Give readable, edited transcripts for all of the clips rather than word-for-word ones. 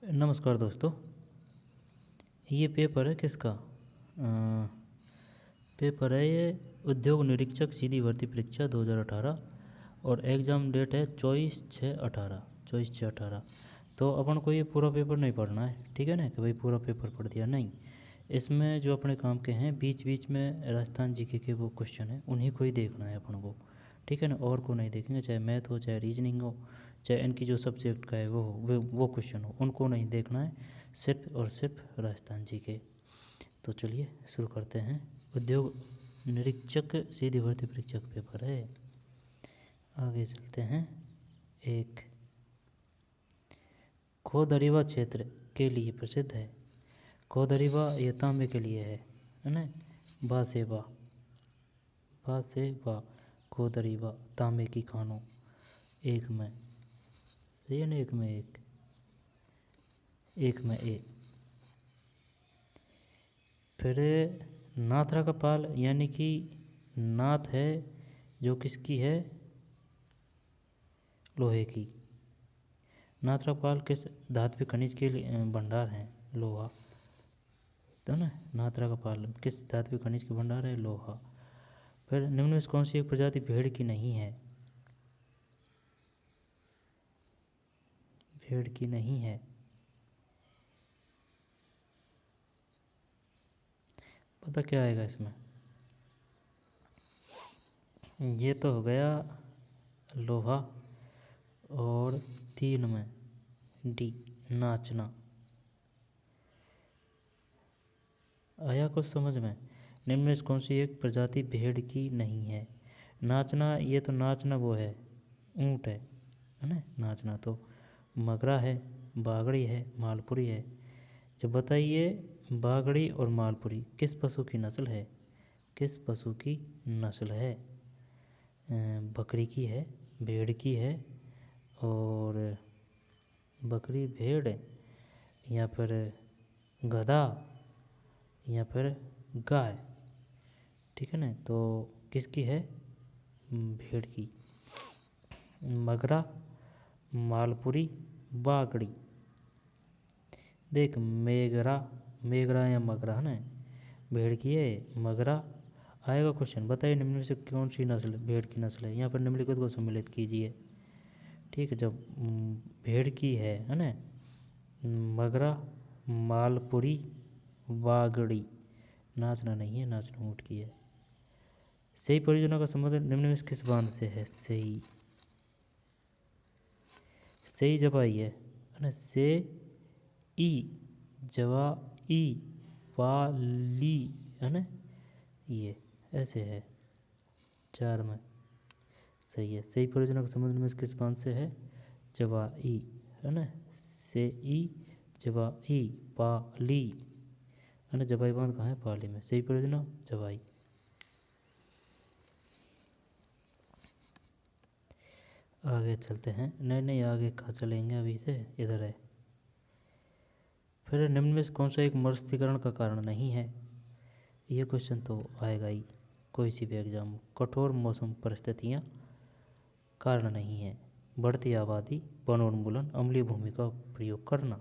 नमस्कार दोस्तों। ये पेपर है किसका? पेपर है ये उद्योग निरीक्षक सीधी भर्ती परीक्षा 2018 और एग्ज़ाम डेट है 24/6/18। तो अपन को ये पूरा पेपर नहीं पढ़ना है, ठीक है ना, कि भाई पूरा पेपर पढ़ दिया नहीं। इसमें जो अपने काम के हैं बीच बीच में राजस्थान जीके के वो क्वेश्चन है, उन्हीं को ही देखना है अपन को, ठीक है ना। और को नहीं देखेंगे, चाहे मैथ हो चाहे रीजनिंग हो चाहे इनकी जो सब्जेक्ट का है वो हो, वो क्वेश्चन हो, उनको नहीं देखना है, सिर्फ और सिर्फ राजस्थान जीके। तो चलिए शुरू करते हैं। उद्योग निरीक्षक सीधी भर्ती परीक्षा का पेपर है। आगे चलते हैं। एक, खोदरीवा क्षेत्र के लिए प्रसिद्ध है। खोदरीवा ये तांबे के लिए है ना। बा से बा खोदरीवा तांबे की खानों। एक में सही है ना, एक में ए। फिर नाथरा कपाल यानी कि नाथ है जो किसकी है, लोहे की। नाथरा कपाल किस धात्विक खनिज के लिए भंडार है, लोहा, तो ना नाथरा कपाल किस धात्विक खनिज के भंडार है, लोहा। फिर निम्न में से कौन सी एक प्रजाति भेड़ की नहीं है? भेड़ की नहीं है, पता क्या आएगा इसमें? ये तो हो गया लोहा। और 3 में डी, नाचना। आया कुछ समझ में? निम्न में से कौन सी एक प्रजाति भेड़ की नहीं है? नाचना, ये तो नाचना वो है, ऊँट है ना। नाचना तो मगरा है, बागड़ी है, मालपुरी है। जब बताइए, बागड़ी और मालपुरी किस पशु की नस्ल है? किस पशु की नस्ल है? बकरी की है, भेड़ की है, और बकरी भेड़, या फिर गधा, या फिर गाय, ठीक है ना। तो किसकी है? भेड़ की। मगरा, मालपुरी, बागड़ी। देख, मेगरा या मगरा है ना, भेड़ की है। मगरा आएगा क्वेश्चन, बताइए निम्न में से कौन सी नस्ल भेड़ की नस्ल है? यहाँ पर निम्नलिखित को सम्मिलित कीजिए, ठीक है। जब भेड़ की है ना, मगरा, मालपुरी, बागड़ी। नाचना नहीं है, नाचना ऊँट की है। सही परियोजना का संबंध निम्न में से किस बांध से है? सही जवाई है ना। से ई जवा ई वाली है ना, ये ऐसे है। 4 में सही है। सही परियोजना का संबंध में किस बांध से है? जवाई है ना। से ई जवाई पाली है ना। जवाई बांध कहाँ है? पाली में। सही परियोजना जवाई। आगे चलते हैं। नहीं आगे कहाँ चलेंगे, अभी से इधर है। फिर निम्न में से कौन सा एक मरुस्थलीकरण का कारण नहीं है? ये क्वेश्चन तो आएगा ही कोई सी भी एग्जाम। कठोर मौसम परिस्थितियाँ कारण नहीं है। बढ़ती आबादी, वनोन्मूलन, अम्लीय भूमि का प्रयोग करना।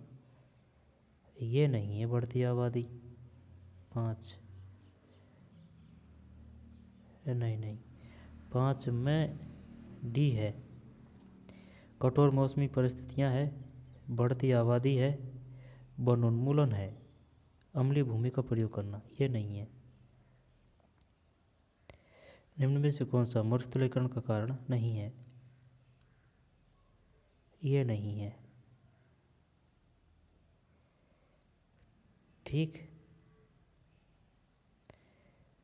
ये नहीं है बढ़ती आबादी। 5 नहीं 5 में डी है। कठोर मौसमी परिस्थितियाँ है, बढ़ती आबादी है, वनोन्मूलन है, अम्लीय भूमि का प्रयोग करना। ये नहीं है। निम्न में से कौन सा मरुस्थलीकरण का कारण नहीं है? ये नहीं है, ठीक।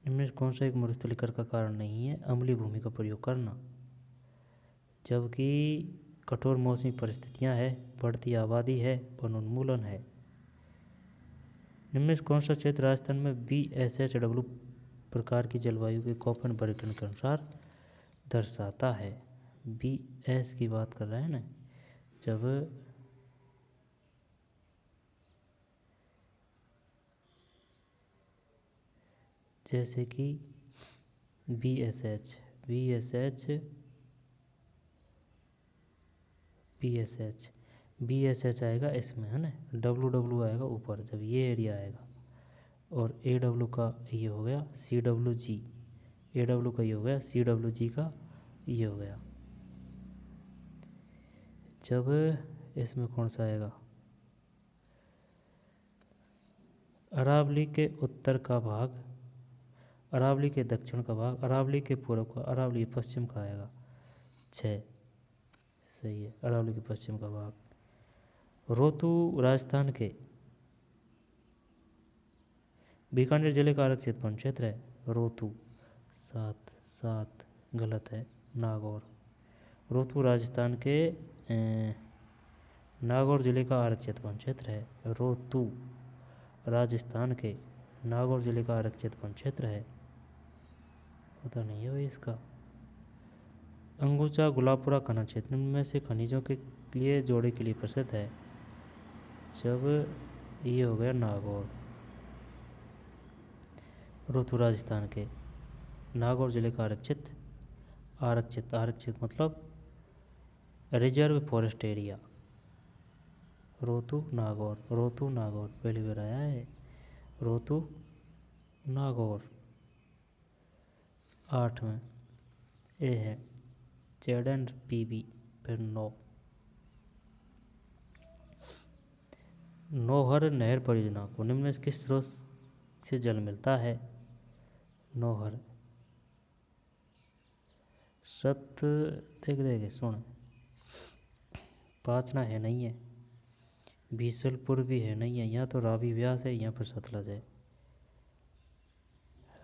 निम्न में से कौन सा एक मरुस्थलीकरण का कारण नहीं है? अम्लीय भूमि का प्रयोग करना। जबकि कठोर मौसमी परिस्थितियां है, बढ़ती आबादी है, वनोन्मूलन है। निम्न में से कौन सा क्षेत्र राजस्थान में BSHW प्रकार की जलवायु के कोपन वर्गीकरण के अनुसार दर्शाता है? BS की बात कर रहे हैं ना, जब जैसे कि BSH PSH BSH आएगा इसमें, है ना, WW आएगा ऊपर जब ये एरिया आएगा, और AW का ये हो गया CWG, AW का ये हो गया CWG का ये हो गया। जब इसमें कौन सा आएगा, अरावली के उत्तर का भाग, अरावली के दक्षिण का भाग, अरावली के पूर्व का, अरावली पश्चिम का आएगा 6, सही है, अरावली के पश्चिम का भाग। रोहतू राजस्थान के बीकानेर जिले का आरक्षित वन क्षेत्र है, रोहतू 7 7 गलत है, नागौर। रोहतू राजस्थान के नागौर जिले का आरक्षित वन क्षेत्र है, रोहतू राजस्थान के नागौर जिले का आरक्षित वन क्षेत्र है, पता नहीं है भाई इसका। अंगूचा गुलाबपुरा खनन क्षेत्र में से खनिजों के लिए जोड़े के लिए प्रसिद्ध है, जब ये हो गया नागौर। रोहतू राजस्थान के नागौर जिले का आरक्षित आरक्षित आरक्षित मतलब reserve forest area, Rohtu Nagaur, Rohtu Nagaur पहली बार आया है, रोहतू नागौर। 8 में ए है ZNPB, फिर 9 नौहर नहर परियोजना को निम्न में किस स्रोत से जल मिलता है, नौहर सत देख सुन, पाचना है नहीं है, बीसलपुर भी है नहीं है, यहाँ तो रावी व्यास है, यहाँ पर सतलज है,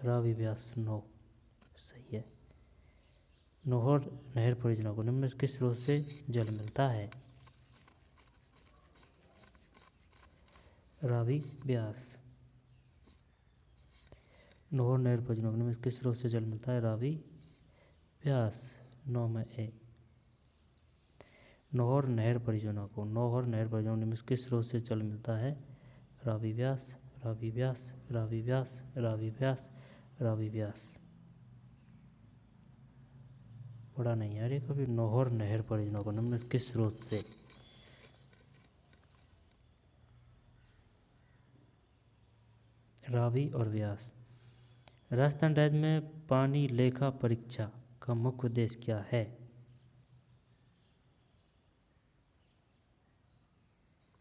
रावी व्यास 9 सही है। नौहर नहर परियोजना को निम्न में किस स्रोत से जल मिलता है, रावी व्यास। नौहर नहर परियोजना को निम्न में किस स्रोत से जल मिलता है, रावी व्यास 9 में ए। नौहर नहर परियोजना को, नौहर नहर परियोजना को निम्न में किस स्रोत से जल मिलता है, रावी व्यास, रावी व्यास, रावी व्यास, रावी व्यास, रावी व्यास। पढ़ा नहीं यार ये कभी, नौहर नहर परियोजना को निम्न में किस स्रोत से, रावी और व्यास। राजस्थान राज्य में पानी लेखा परीक्षा का मुख्य उद्देश्य क्या है,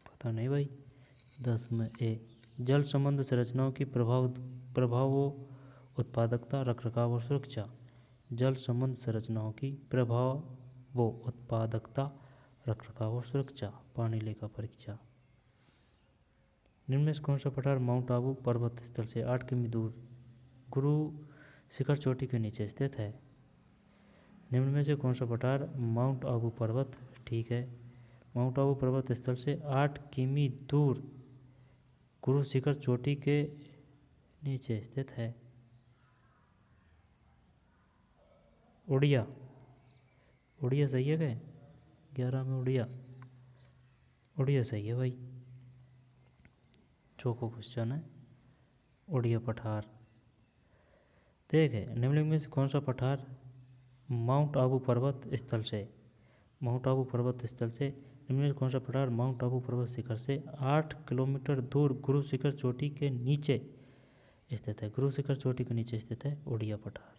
पता नहीं भाई। 10 में ए जल संबंध संरचनाओं की प्रभावों उत्पादकता रखरखाव और सुरक्षा, जल संबंध संरचनाओं की प्रभावों उत्पादकता रखरखाव और सुरक्षा, पानी लेखा परीक्षा। निम्न में से कौन सा पठार माउंट आबू पर्वत स्थल से 8 किमी दूर गुरु शिखर चोटी के नीचे स्थित है, निम्न में से कौन सा पठार माउंट आबू पर्वत, ठीक है, माउंट आबू पर्वत स्थल से 8 किमी दूर गुरु शिखर चोटी के नीचे स्थित है। उड़िया, उड़िया सही है क्या, 11 में उड़िया, उड़िया सही है भाई, चौको क्वेश्चन है, उड़िया पठार। देखे निम्नलिखित में से कौन सा पठार माउंट आबू पर्वत स्थल से, माउंट आबू पर्वत स्थल से निम्न में से कौन सा पठार माउंट आबू पर्वत शिखर से 8 किलोमीटर दूर गुरु शिखर चोटी के नीचे स्थित है, गुरु शिखर चोटी के नीचे स्थित है, उड़िया पठार,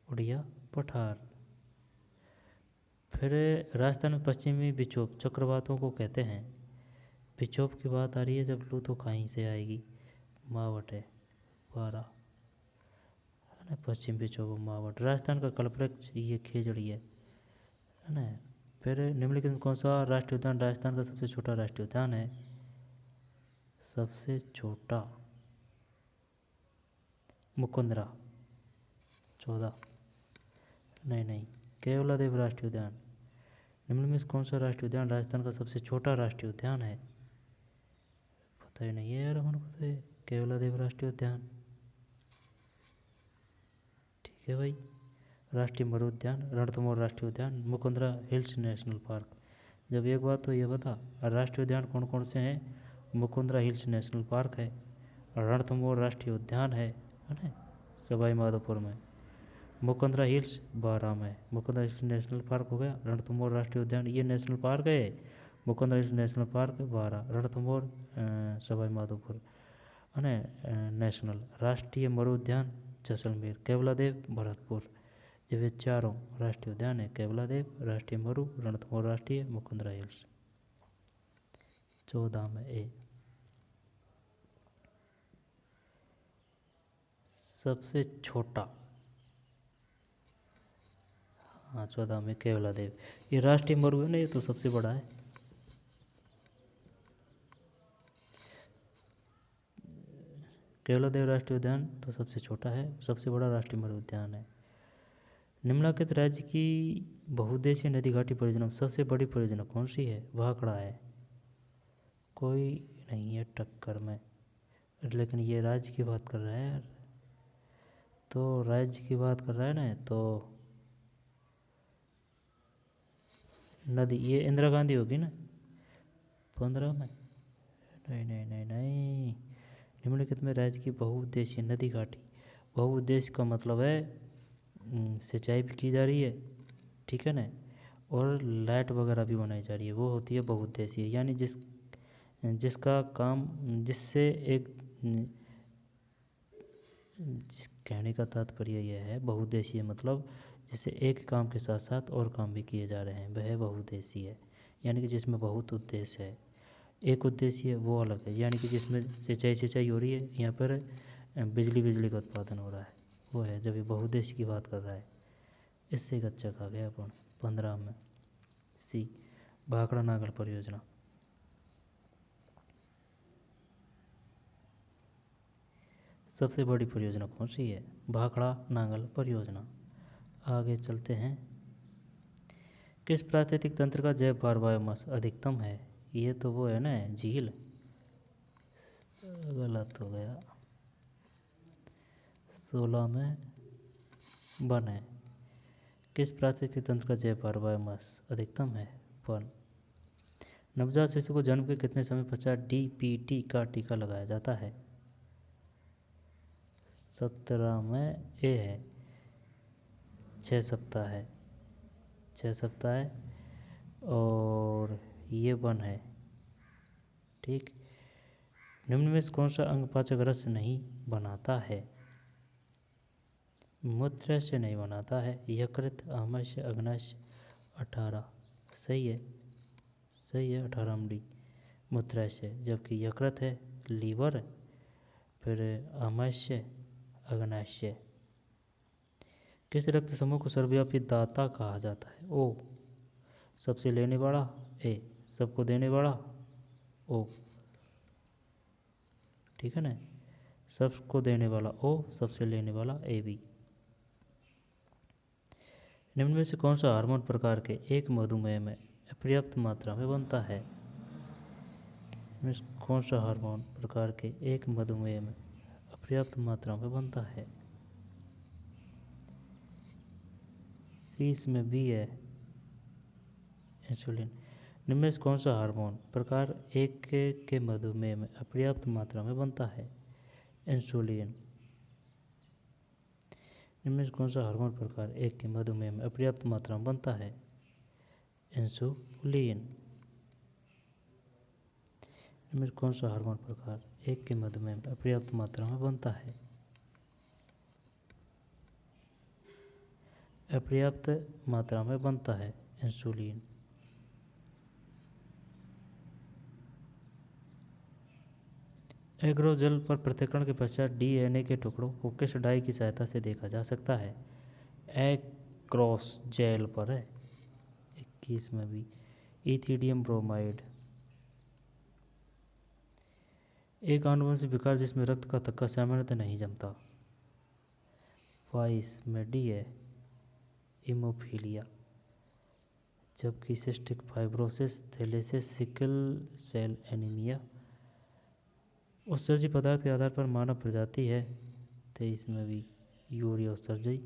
उड़िया पठार। फिर राजस्थान में पश्चिमी विक्षोभ चक्रवातों को कहते हैं, विक्षोभ की बात आ रही है जब लू तो कहीं से आएगी, मावट है 12, है ना, पश्चिम विक्षोभ मावट। राजस्थान का कल्पवृक्ष ये खेजड़ी है ना। फिर निम्नलिखित में कौन सा राष्ट्रीय उद्यान राजस्थान का सबसे छोटा राष्ट्रीय उद्यान है, सबसे छोटा मुकुंदरा 14, नहीं केवलादेव राष्ट्रीय उद्यान। निम्न में से कौन सा राष्ट्रीय उद्यान राजस्थान का सबसे छोटा राष्ट्रीय उद्यान है, पता ही नहीं है यार हमको तो, केवलादेव राष्ट्रीय उद्यान, ठीक है भाई। राष्ट्रीय मरु उद्यान, रणथंभौर राष्ट्रीय उद्यान, मुकुंदरा हिल्स नेशनल पार्क। जब एक बात तो ये बता, राष्ट्रीय उद्यान कौन कौन से हैं, मुकुंदरा हिल्स नेशनल पार्क है, रणथंभौर राष्ट्रीय उद्यान है ना, सवाई माधोपुर में, मुकंदरा हिल्स 12 में। मुकंदरा हिल्स नेशनल पार्क हो गया। रणथंभौर राष्ट्रीय उद्यान ये नेशनल पार्क है। Mukundra hills national park 12। Ranthambore Sawai Madhopur है नेशनल। राष्ट्रीय मरु उद्यान जैसलमेर। केवलादेव भरतपुर। ये वे चारों राष्ट्रीय उद्यान है, केवलादेव राष्ट्रीय मरु, रणथंभौर राष्ट्रीय, मुकंदरा हिल्स। 14 में ए। सबसे छोटा, हाँ 14 में केवलादेव। ये राष्ट्रीय मरु है ना, ये तो सबसे बड़ा है। केवलादेव राष्ट्रीय उद्यान तो सबसे छोटा है, सबसे बड़ा राष्ट्रीय मरु उद्यान है। निम्नलिखित राज्य की बहुउद्देशीय नदी घाटी परियोजना सबसे बड़ी परियोजना कौन सी है? भाखड़ा है। कोई नहीं है टक्कर में, लेकिन ये राज्य की बात कर रहा है यार, तो राज्य की बात कर रहा है ना, तो नदी ये इंदिरा गांधी होगी ना 15 में। नहीं नहीं नहीं नहीं, निम्नलिखित में राज्य की बहुउद्देशीय नदी घाटी, बहुउद्देश्य का मतलब है सिंचाई भी की जा रही है, ठीक है ना, और लाइट वगैरह भी बनाई जा रही है, वो होती है बहुउद्देशीय। यानी जिसका काम, जिससे एक कहने का तात्पर्य यह है बहुउद्देशीय मतलब जिससे एक काम के साथ साथ और काम भी किए जा रहे हैं, वह बहुउद्देशीय है। यानी कि जिसमें बहुत उद्देश्य है। एक उद्देश्य वो अलग है, यानी कि जिसमें सिंचाई हो रही है, यहाँ पर बिजली का उत्पादन हो रहा है, वो है जब ये बहुउद्देश्य की बात कर रहा है। इससे एक अच्छा खा गया अपन 15 में। सी भाखड़ा नागल परियोजना। सबसे बड़ी परियोजना कौन सी है? भाखड़ा नागल परियोजना। आगे चलते हैं। किस प्राकृतिक तंत्र का जैव भार बायोमास अधिकतम है? ये तो वो है ना झील, गलत हो गया। 16 में वन है। किस प्राकृतिक तंत्र का जैव भार बायोमास अधिकतम है? वन। नवजात शिशु को जन्म के कितने समय पश्चात DPT का टीका लगाया जाता है? 17 में ए है, 6 सप्ताह है, 6 सप्ताह है, और ये वन है, ठीक। निम्न में से कौन सा अंग पाचक रस नहीं बनाता है? मूत्र से नहीं बनाता है। यकृत, आमाशय, अग्नाशय। 18 सही है, सही है 18 डी मूत्राशय, जबकि यकृत है लीवर, फिर आमाशय, अग्नाशय। किस रक्त समूह को सर्वव्यापी दाता कहा जाता है? ओ सबसे लेने वाला, ए सबको देने वाला, ओ ठीक है ना, सबको देने वाला ओ, सबसे लेने वाला ए बी। निम्न में से कौन सा हार्मोन प्रकार के एक मधुमेह में पर्याप्त मात्रा में बनता है? कौन सा हार्मोन प्रकार के एक मधुमेह में पर्याप्त मात्रा में बनता है? इसमें भी है इंसुलिन। निम्न में से कौन सा हार्मोन प्रकार एक के मधुमेह में अपर्याप्त मात्रा में बनता है? इंसुलिन। निम्न में से कौन सा हार्मोन प्रकार एक के मधुमेह में अपर्याप्त मात्रा में बनता है? इंसुलिन। निम्न में से कौन सा हार्मोन प्रकार एक के मधुमेह में अपर्याप्त मात्रा में बनता है? अपर्याप्त मात्रा में बनता है इंसुलिन। एग्रोजेल पर पृथक्करण के पश्चात DNA के टुकड़ों को किस डाई की सहायता से देखा जा सकता है? एग्रोजेल पर है 21 में भी। Ethidium bromide. एक आनुवंशिक विकार जिसमें रक्त का थक्का सामान्यतः नहीं जमता। 22 में डी है हीमोफीलिया, जबकि cystic fibrosis, thalassaemia, sickle cell anaemia. उत्सर्जी पदार्थ के आधार पर मानव प्रजाति है 23 में भी यूरिया उत्सर्जी।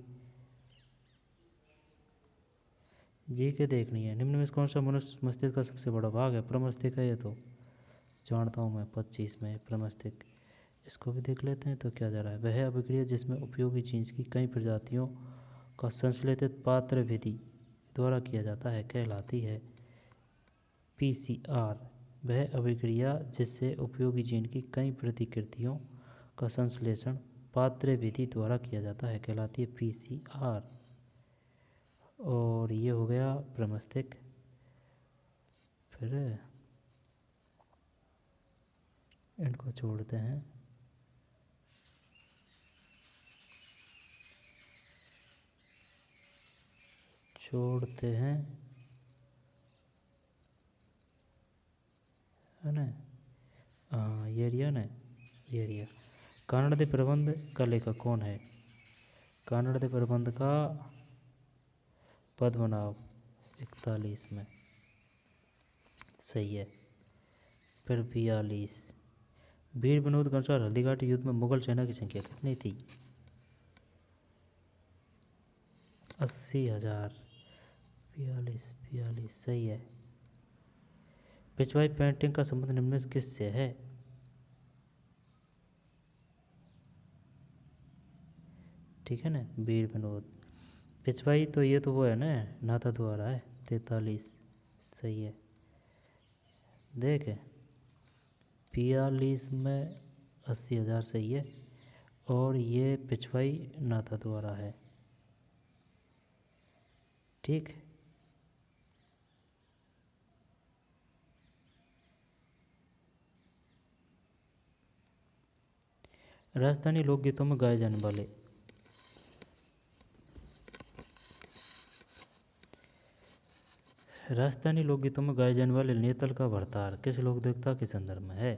जी के देखनी है। निम्न में कौन सा मनुष्य मस्तिष्क का सबसे बड़ा भाग है? प्रमस्तिष्क है, ये तो जानता हूँ मैं। 25 में प्रमस्तिष्क। इसको भी देख लेते हैं तो क्या जा रहा है। वह अभिक्रिया जिसमें उपयोगी चीज़ की कई प्रजातियों का संश्लेषित पात्र विधि द्वारा किया जाता है कहलाती है पीसीआर। वह अभिक्रिया जिससे उपयोगी जीन की कई प्रतिकृतियों का संश्लेषण पात्र विधि द्वारा किया जाता है कहलाती है पीसीआर। और ये हो गया प्रमस्तिष्क। फिर इनको छोड़ते हैं। है ना। हाँ ये एरिया ना, ये एरिया। कानड़ प्रबंध का लेखक कौन है? कानड़ प्रबंध का पद्मनाभ 41 में, सही है। फिर 42, वीर विनोद के अनुसार हल्दीघाटी युद्ध में मुगल सेना की संख्या कितनी थी? 80,000। 42 सही है। पिछवाई पेंटिंग का संबंध निम्न में से किससे है? ठीक है ना, वीर विनोद। पिछवाई तो ये तो वो है ना, नाथा द्वारा है। 43 सही है। देख 42 में 80,000 सही है। और ये पिछवाई नाथा द्वारा है। ठीक। राजस्थानी लोकगीतों में गाए जाने वाले नेतल का भरतार किस लोक देवता के संदर्भ में है?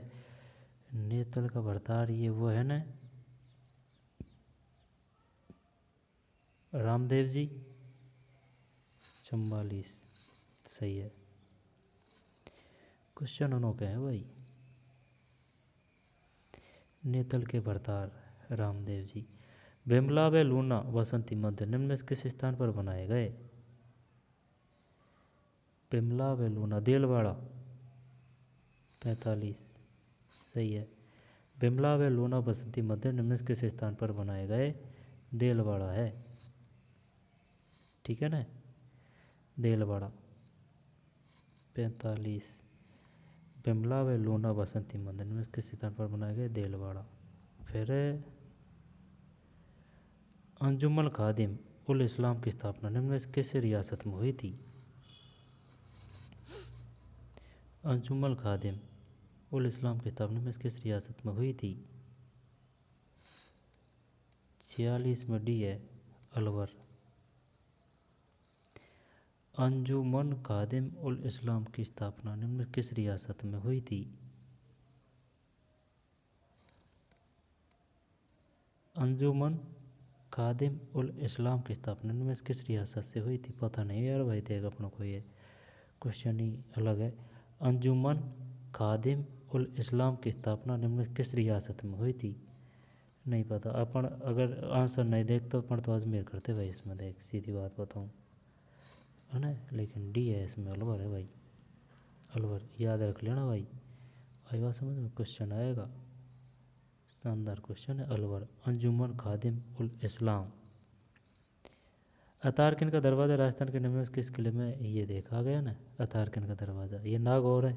नेतल का भरतार ये वो है ना, रामदेव जी। 44 सही है। क्वेश्चन अनोखे हैं भाई। नेतल के भरतार रामदेव जी। बिमला व लूना बसंती मंदिर निम्न में से किस स्थान पर बनाए गए? बिमला व लूना देलवाड़ा 45 सही है। बिमला व लूना बसंती मंदिर निम्न में से किस स्थान पर बनाए गए? देलवाड़ा है। ठीक है ना, देलवाड़ा 45। बिमला व लूना बसंती मंदिर में किस स्थान पर बनाए गए? देलवाड़ा। फिर अंजुमन खादिम उल इस्लाम की स्थापना निम्न में से किस रियासत में हुई थी? अंजुमन खादिम उल इस्लाम की स्थापना में किस रियासत में हुई थी? 46 में डी है, अलवर। अंजुमन खादिम उल इस्लाम की स्थापना निम्न किस रियासत में हुई थी? अंजुमन खादिम उल इस्लाम की स्थापना निम्न किस रियासत से हुई थी? पता नहीं यार भाई, देख अपनों को ये क्वेश्चन ही अलग है। अंजुमन खादिम उल इस्लाम की स्थापना निम्न किस रियासत में हुई थी? नहीं पता। अपन अगर आंसर नहीं देख तो अपन तो अजमेर करते भाई इसमें, देख सीधी बात बताऊँ, है ना। लेकिन डी है इसमें, अलवर है भाई। अलवर याद रख लेना भाई, आई बात समझ में, क्वेश्चन आएगा। शानदार क्वेश्चन है। अलवर अंजुमन खादिम उल इस्लाम। अतारकन का दरवाज़ा राजस्थान के निम्न में किस किले में ये देखा गया ना? अतारकन का दरवाज़ा ये नागौर है।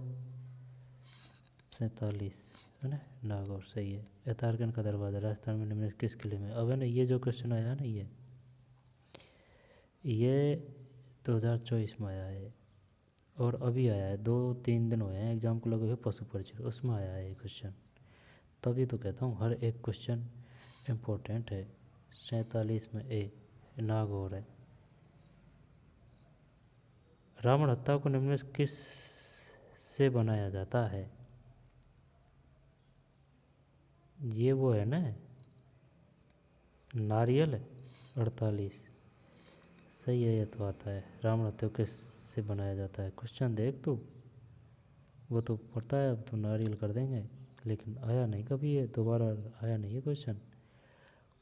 47 है ना, नागौर सही है। अतारकन का दरवाज़ा राजस्थान में निम्न में किस किले में? अब है ना, ये जो क्वेश्चन आया ना, ये 2024 में आया है। और अभी आया है, 2-3 दिन हुए हैं एग्जाम को लगे हुए, पशु परिचय उसमें आया है ये क्वेश्चन। तभी तो कहता हूँ हर एक क्वेश्चन इम्पोर्टेंट है। 47 में ए नागौर है। रावण हत्या को निम्न में किस से बनाया जाता है? ये वो है ना, नारियल 48 सही है। ये तो आता है, रावण हत्या किस से बनाया जाता है? क्वेश्चन देख तू, वो तो पढ़ता है, अब तो नारियल कर देंगे। लेकिन आया नहीं कभी, ये दोबारा आया नहीं है क्वेश्चन।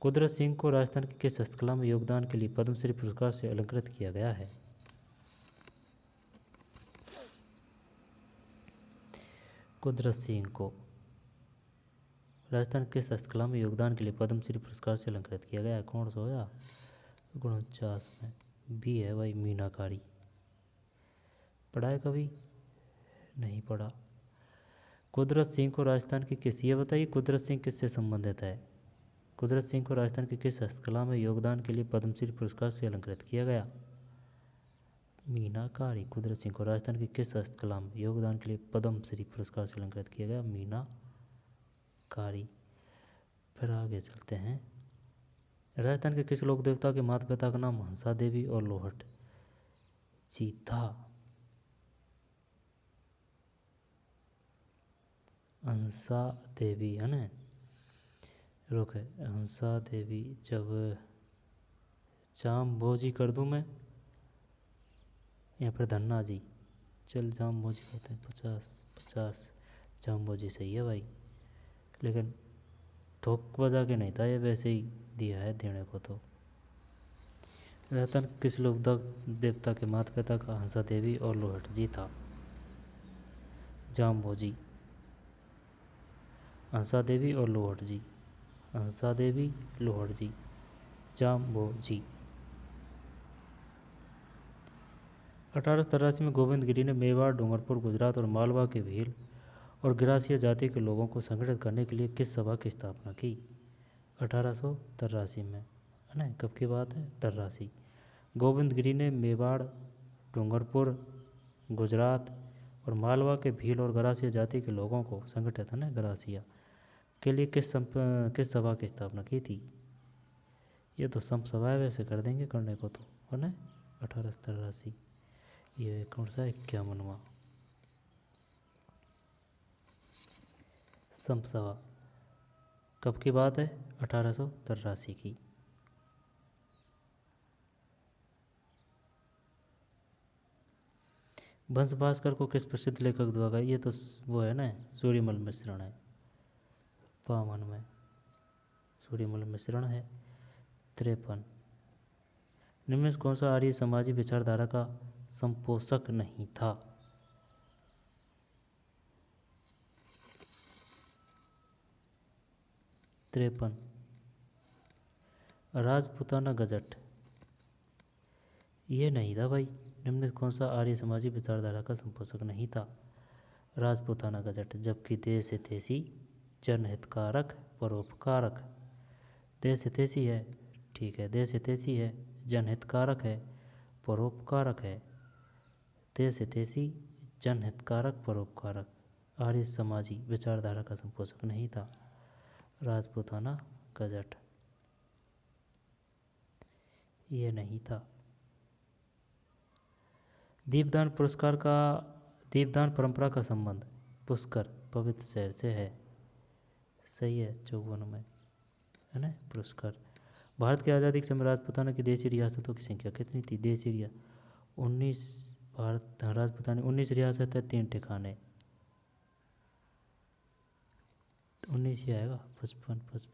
कुदरत सिंह को राजस्थान की किस हस्तकला में योगदान के लिए पद्मश्री पुरस्कार से अलंकृत किया गया है? कुदरत सिंह को राजस्थान किस हस्तकला में योगदान के लिए पद्मश्री पुरस्कार से अलंकृत किया गया है? कौन सा होया? 49 में बी है भाई मीनाकारी। पढ़ा है कभी? नहीं पढ़ा। कुदरत सिंह को राजस्थान की किस, ये बताइए कुदरत सिंह किससे संबंधित है? कुदरत सिंह को राजस्थान की किस हस्तकला में योगदान के लिए पद्मश्री पुरस्कार से अलंकृत किया गया? मीनाकारी। कुदरत सिंह को राजस्थान की किस हस्तकला में योगदान के लिए पद्मश्री पुरस्कार से अलंकृत किया गया? मीनाकारी। फिर आगे चलते हैं। राजस्थान के किस लोक देवता के माता पिता का नाम हंसा देवी और लोहट जी था? हंसा देवी है ना, रुक है हंसा देवी। जब जाम्बोजी कर दूं मैं या फिर धन्ना जी? चल जाम्बोजी करते हैं। 50 जाम्बोजी सही है भाई, लेकिन ठोक बजा के नहीं था ये, वैसे ही दिया है देने को। तो राजस्थान किस लोक देवता के माता पिता का हंसा देवी और लोहट जी था? जाम्बोजी। हंसा देवी और लोहट जी। हंसा देवी, लोहट जी, जाम्बोजी। 1883 में गोविंद गिरी ने मेवाड़, डूंगरपुर, गुजरात और मालवा के भील और गिरासिया जाति के लोगों को संगठित करने के लिए किस सभा की स्थापना की? 1883 में है ना। कब की बात है? 83। गोविंद गिरी ने मेवाड़, डूंगरपुर, गुजरात और मालवा के भील और गरासिया जाति के लोगों को संगठित है ना गरासिया के लिए किस सभा की स्थापना की थी? ये तो संप सभा है, वैसे कर देंगे करने को तो है ना। 1883। ये कौन सा 51वां संप सभा कब की बात है? 1883 की। वंश भास्कर को किस प्रसिद्ध लेखक द्वारा, ये तो वो है ना सूर्यमल मिश्रण है। 52 में सूर्यमल मिश्रण है। 53। निम्न में कौन सा आर्य समाजी विचारधारा का संपोषक नहीं था? तिरपन। राजपूताना गजट ये नहीं था भाई। निम्न में कौन सा आर्य समाजी विचारधारा का संपोषक नहीं था? राजपूताना गजट। जबकि देश हितैषी, जनहितकारक, परोपकारक। देश हितैषी है, ठीक है, देश हितैषी है, जनहितकारक है, परोपकारक है। देश हितैषी, जनहितकारक, परोपकारक। आर्य समाजी विचारधारा का संपोषक नहीं था। राजपूताना गजट ये नहीं था। दीपदान परंपरा का संबंध पुष्कर पवित्र शहर से है। सही है। 54 में है ना पुष्कर। भारत की आज़ादी के समय राजपूताना की देशी रियासतों की संख्या कितनी थी? देशी रिया 19। भारत राजपूताना 19 रियासत है, 3 ठिकाने। 19 ही आएगा। 55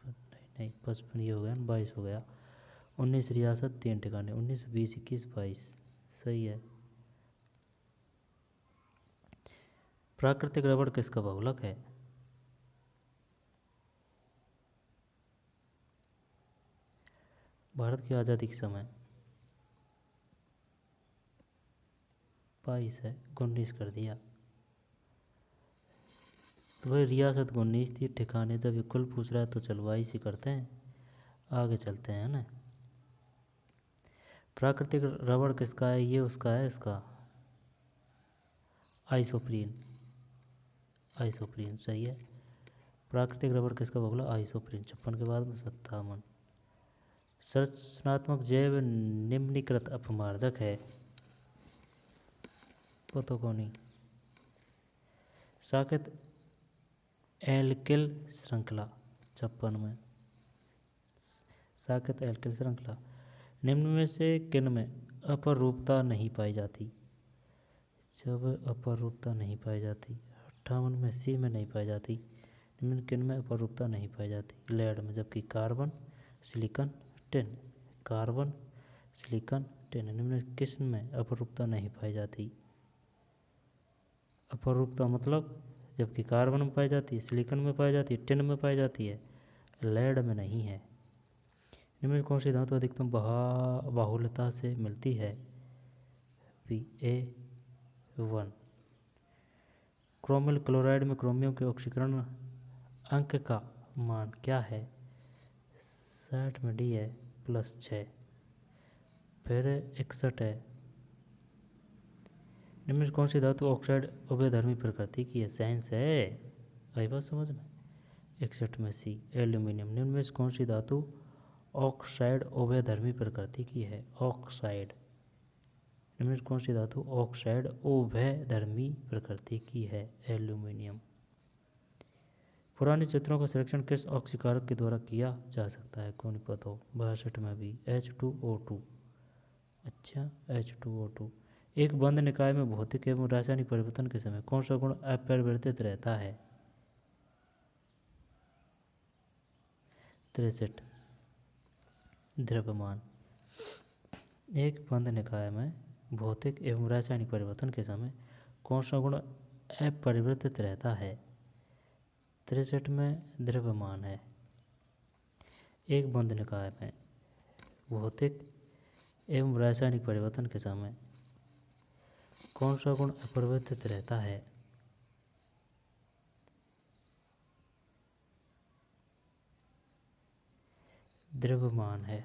नहीं 55 ये हो गया ना, 22 हो गया। 19 रियासत, 3 ठिकाने। 19, 20, 21, 22 सही है। प्राकृतिक रबड़ किसका बहुलक है? भारत की आज़ादी के समय 22 है, 19 कर दिया। तो भाई रियासत 19 थी, ठिकाने जब ये कुल पूछ रहा है तो चलो 22 ही करते हैं। आगे चलते हैं ना। प्राकृतिक रबड़ किसका है? ये उसका है, इसका आइसोप्रीन। आइसोप्रीन सही है। प्राकृतिक रबड़ किसका बहुलक? आइसोप्रीन। 56 के बाद में 57। संरचनात्मक जैव निम्नीकृत अपमार्जक है। वो तो कौन ही साकेत एल्किल श्रृंखला। 56 में साकेत एल्किल श्रृंखला। निम्न में से किन में अपरूपता नहीं पाई जाती? जब अपरूपता नहीं पाई जाती। 58 में सी में नहीं पाई जाती। निम्न किन में अपरूपता नहीं पाई जाती? लेड में। जबकि carbon, silicon, tin. Carbon, silicon, tin. निम्न किस में अपरूपता नहीं पाई जाती? अपरूपता मतलब जबकि कार्बन में पाई जाती है, सिलिकॉन में पाई जाती है, टिन में पाई जाती है, लेड में नहीं है। निम्न में कौन सी धातु अधिकतम बाहुल्यता से मिलती है? Va1। क्रोमिल क्लोराइड में क्रोमियम के ऑक्सीकरण अंक का मान क्या है? 60 में डी है +6, फिर 61 है। निम्न में कौन सी धातु ऑक्साइड उभयधर्मी प्रकृति की है? साइंस है, आई बात समझ में। 61 में सी एल्यूमिनियम। निम्न में कौन सी धातु ऑक्साइड उभयधर्मी प्रकृति की है? ऑक्साइड। निम्न में कौन सी धातु ऑक्साइड उभयधर्मी प्रकृति की है? एल्यूमिनियम। पुराने चित्रों का संरक्षण किस ऑक्सीकारक के द्वारा किया जा सकता है? कौन पता हो। 62 में भी H2O2। अच्छा, H2O2। एक बंद निकाय में भौतिक एवं रासायनिक परिवर्तन के समय कौन सा गुण अपरिवर्तित रहता है? 63 द्रव्यमान। एक बंद निकाय में भौतिक एवं रासायनिक परिवर्तन के समय कौन सा गुण अपरिवर्तित रहता है? 63 में द्रव्यमान है। एक बंद निकाय में भौतिक एवं रासायनिक परिवर्तन के समय कौन सा गुण अपरिवर्तित रहता है? द्रव्यमान है।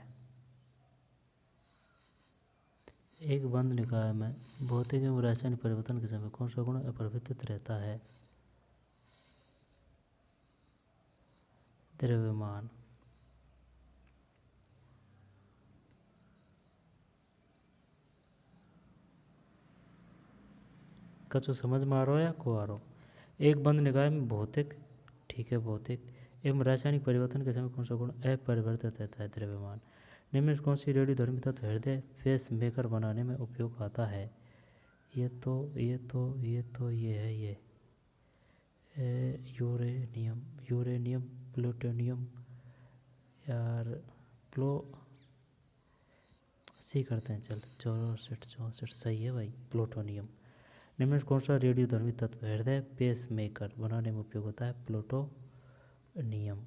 एक बंद निकाय में भौतिक एवं रासायनिक परिवर्तन के समय कौन सा गुण अपरिवर्तित रहता है? द्रव्यमान। कछु समझ में आ रहा हो या को आ रहा हो? एक बंद निकाय में भौतिक, ठीक है, भौतिक एवं रासायनिक परिवर्तन के समय कौन सा गुण अपरिवर्तित रहता है? द्रव्यमान। निम्न में कौन सी रेडियोधर्मी तत्व हृदय पेस मेकर बनाने में उपयोग आता है? ये है ये यूरेनियम प्लूटोनियम यार सी करते हैं, चल 64 सही है भाई, प्लूटोनियम। निम्न में कौन सा रेडियोधर्मी तत्व हृदय पेस मेकर बनाने में उपयोग होता है? प्लूटोनियम।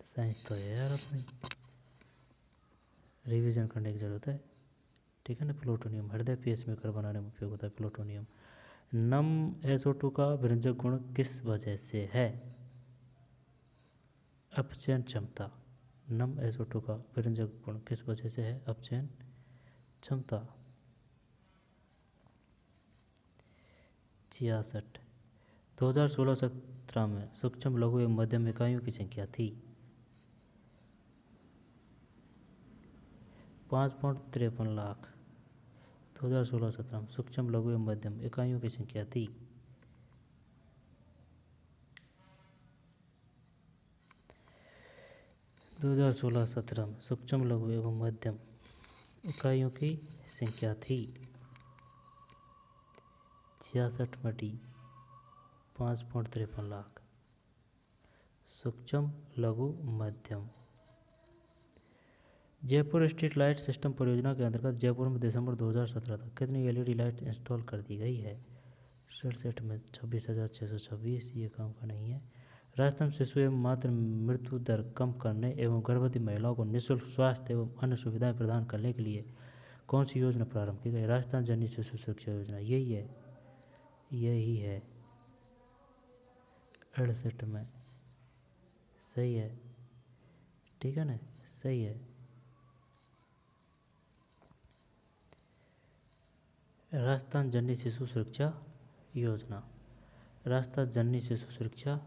साइंस तो है यार अपनी, रिवीजन करने की जरूरत है, ठीक है ना। प्लूटोनियम हृदय पेस मेकर बनाने में उपयोग होता है, प्लूटोनियम। नम SO2 का विरंजक गुण किस वजह से है? अपचयन क्षमता। नम SO2 का विरंजक गुण किस वजह से है? अपचयन क्षमता। 66 2016-17 में सूक्ष्म लघु एवं मध्यम इकाइयों की संख्या थी 5.53 लाख। 2016-17 में सूक्ष्म लघु एवं मध्यम इकाइयों की संख्या थी 2016-17 में सूक्ष्म लघु एवं मध्यम इकाइयों की संख्या थी 66 में डी 5.53 लाख। सूक्ष्म लघु मध्यम। जयपुर स्ट्रीट लाइट सिस्टम परियोजना के अंतर्गत जयपुर में दिसंबर 2017 तक कितनी LED लाइट इंस्टॉल कर दी गई है? 67 में 26,626। ये काम का नहीं है। राजस्थान शिशु एवं मातृ मृत्यु दर कम करने एवं गर्भवती महिलाओं को निःशुल्क स्वास्थ्य एवं अन्य सुविधाएं प्रदान करने के लिए कौन सी योजना प्रारंभ की गई? राजस्थान जननी शिशु सुरक्षा योजना। यही है 68 में सही है, ठीक है ना, सही है। राजस्थान जननी शिशु सुरक्षा योजना, राजस्थान जननी शिशु सुरक्षा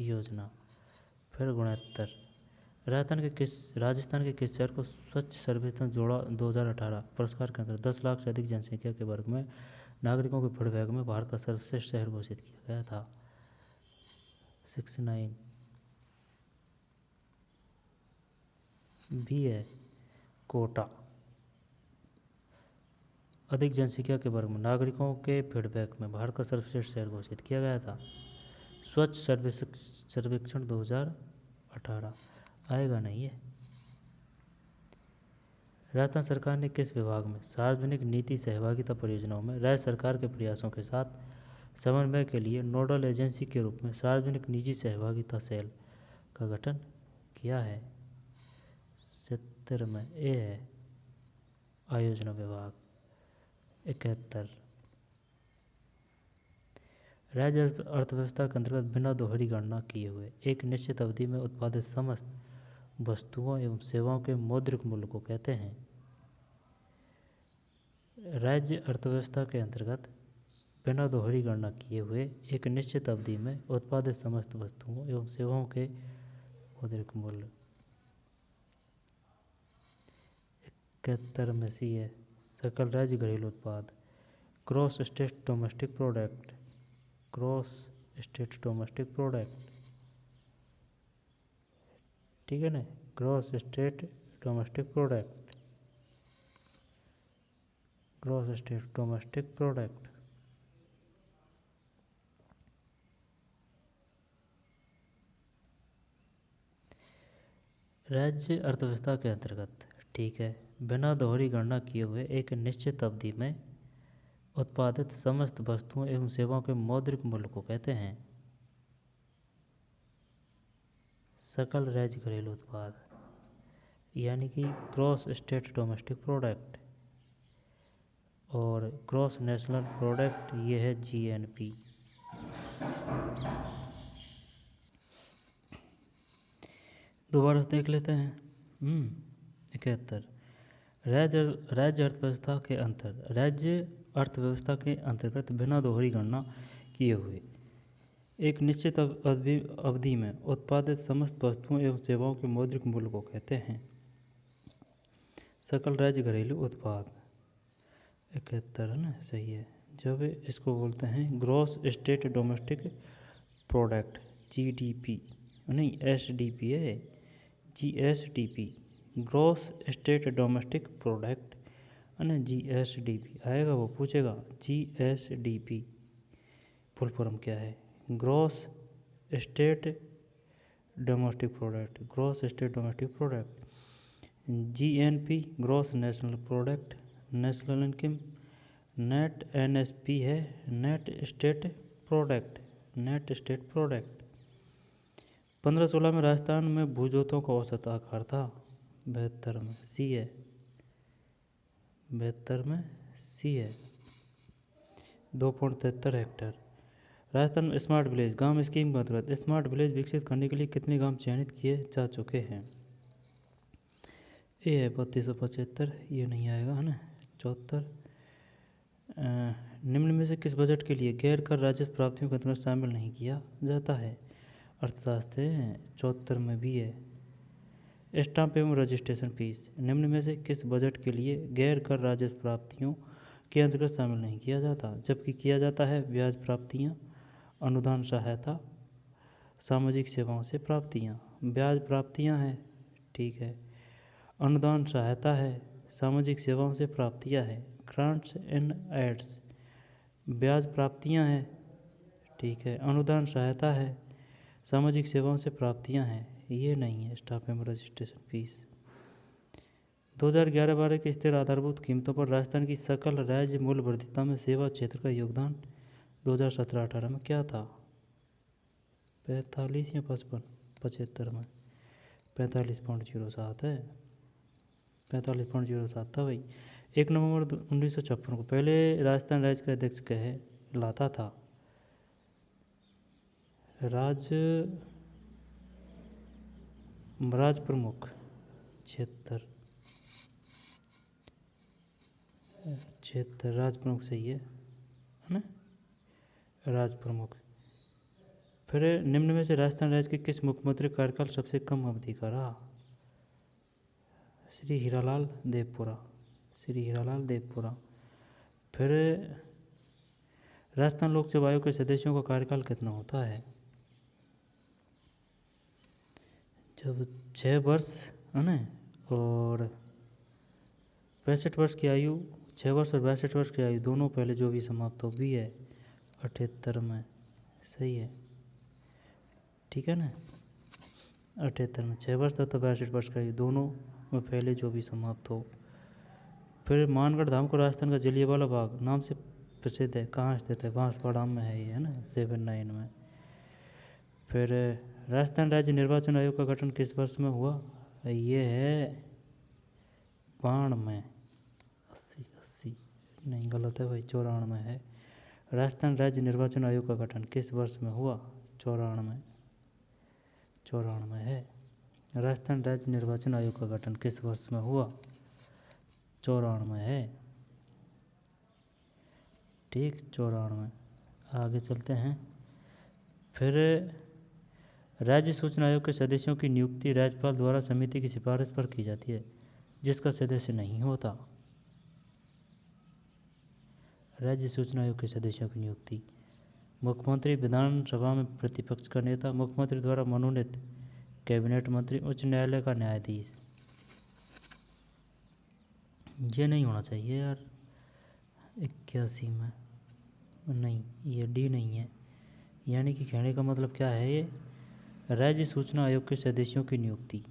योजना। फिर गुणोत्तर। राजस्थान के किस शहर को स्वच्छ सर्वेक्षण जोड़ा 2018 पुरस्कार के अंतर्गत 10 लाख से अधिक जनसंख्या के वर्ग में नागरिकों के फीडबैक में भारत का सर्वश्रेष्ठ शहर घोषित किया गया था? 69 भी है कोटा। अधिक जनसंख्या के वर्ग में नागरिकों के फीडबैक में भारत का सर्वश्रेष्ठ शहर घोषित किया गया था। स्वच्छ सर्वेक्षण 2018 आएगा नहीं है। राजस्थान सरकार ने किस विभाग में सार्वजनिक नीति सहभागिता परियोजनाओं में राज्य सरकार के प्रयासों के साथ समन्वय के लिए नोडल एजेंसी के रूप में सार्वजनिक निजी सहभागिता सेल का गठन किया है? 70 में ए है आयोजना विभाग। 71 राज्य अर्थव्यवस्था के अंतर्गत बिना दोहरी गणना किए हुए एक निश्चित अवधि में उत्पादित समस्त वस्तुओं एवं सेवाओं के मौद्रिक मूल्य को कहते हैं। राज्य अर्थव्यवस्था के अंतर्गत बिना दोहरी गणना किए हुए एक निश्चित अवधि में उत्पादित समस्त वस्तुओं एवं सेवाओं के मौद्रिक मूल्य। 71 में सी है सकल राज्य घरेलू उत्पाद, gross state domestic product. Gross state domestic product, ठीक है ना, gross state domestic product, gross state domestic product. राज्य अर्थव्यवस्था के अंतर्गत, ठीक है, बिना दोहरी गणना किए हुए एक निश्चित अवधि में उत्पादित समस्त वस्तुओं एवं सेवाओं के मौद्रिक मूल्य को कहते हैं सकल राज्य घरेलू उत्पाद, यानी कि ग्रॉस स्टेट डोमेस्टिक प्रोडक्ट। और ग्रॉस नेशनल प्रोडक्ट ये है जीएनपी। दोबारा देख लेते हैं। 71 राज्य अर्थव्यवस्था के अंतर्गत बिना दोहरी गणना किए हुए एक निश्चित अवधि में उत्पादित समस्त वस्तुओं एवं सेवाओं के मौद्रिक मूल्य को कहते हैं सकल राज्य घरेलू उत्पाद। 71 है ना, सही है। जब इसको बोलते हैं gross state domestic product, GDP नहीं, एसडीपी है, GSDP, gross state domestic product है ना, जीएसडीपी आएगा, वो पूछेगा जीएसडीपी फुल फॉर्म क्या है, gross state domestic product, gross state domestic product. GNP gross national product, national income. Net NSP है net state product, net state product. 1516 में राजस्थान में भूजोतों का औसत आकार था 72 में सी है, 72 में सी है 2.73 हेक्टेयर। राजस्थान में स्मार्ट विलेज गांव स्कीम के अंतर्गत स्मार्ट विलेज विकसित करने के लिए कितने गांव चयनित किए जा चुके हैं। ये है 3275, ये नहीं आएगा है ना। 74 निम्न में से किस बजट के लिए गैर कर राजस्व प्राप्तियों के अंतर्गत शामिल नहीं किया जाता है। अर्थशास्त्र 74 में भी है। स्टाम्प एवं रजिस्ट्रेशन फीस निम्न में से किस बजट के लिए गैर कर राजस्व प्राप्तियों के अंतर्गत शामिल नहीं किया जाता, जबकि किया जाता है ब्याज प्राप्तियां, अनुदान सहायता, सामाजिक सेवाओं से प्राप्तियां। ब्याज प्राप्तियां हैं, ठीक है, अनुदान सहायता है, सामाजिक सेवाओं से प्राप्तियां है, ग्रांट्स एंड एड्स। ब्याज प्राप्तियां हैं, ठीक है, अनुदान सहायता है, सामाजिक सेवाओं से प्राप्तियां हैं, ये नहीं है स्टाफ एवं रजिस्ट्रेशन फीस। 2011-12 की स्थिर आधारभूत कीमतों पर राजस्थान की सकल राज्य मूल्य वर्धितता में सेवा क्षेत्र का योगदान 2017-18 में क्या था। 45 या 55, 75 में 45.07 है, 45.07 था भाई। 1 नवंबर 1956 को पहले राजस्थान राज्य का अध्यक्ष कहलाता था राज प्रमुख। 76 राज प्रमुख सही है ना, राज प्रमुख। फिर निम्न में से राजस्थान राज्य के किस मुख्यमंत्री कार्यकाल सबसे कम अवधि का रहा। श्री हीरालाल देवपुरा, श्री हीरालाल देवपुरा। फिर राजस्थान लोक सेवा आयोग के सदस्यों का कार्यकाल कितना होता है। जब 6 वर्ष है ना, और 65 वर्ष की आयु, 6 वर्ष और 62 वर्ष की आयु दोनों पहले जो भी समाप्त हो भी है 78 में सही है, ठीक है ना। 78 में 6 वर्ष तथा 62 वर्ष का आयु दोनों में पहले जो भी समाप्त हो। फिर मानगढ़ धाम को राजस्थान का जलियांवाला बाग नाम से प्रसिद्ध है, कहाँ स्थित है, बांसवाड़ा में है ये है ना, 79 में। फिर राजस्थान राज्य निर्वाचन आयोग का गठन किस वर्ष में हुआ। ये है 92, 80 नहीं, गलत है भाई, 94 है। राजस्थान राज्य निर्वाचन आयोग का गठन किस वर्ष में हुआ? 94 है। राजस्थान राज्य निर्वाचन आयोग का गठन किस वर्ष में हुआ? 94 है। ठीक, 94। आगे चलते हैं। फिर राज्य सूचना आयोग के सदस्यों की नियुक्ति राज्यपाल द्वारा समिति की सिफारिश पर की जाती है, जिसका सदस्य नहीं होता। राज्य सूचना आयोग के सदस्यों की नियुक्ति मुख्यमंत्री, विधानसभा में प्रतिपक्ष का नेता, मुख्यमंत्री द्वारा मनोनीत कैबिनेट मंत्री, उच्च न्यायालय का न्यायाधीश। ये नहीं होना चाहिए यार, 81 में नहीं, ये डी नहीं है। यानी कि कहने का मतलब क्या है, ये राज्य सूचना आयोग के सदस्यों की नियुक्ति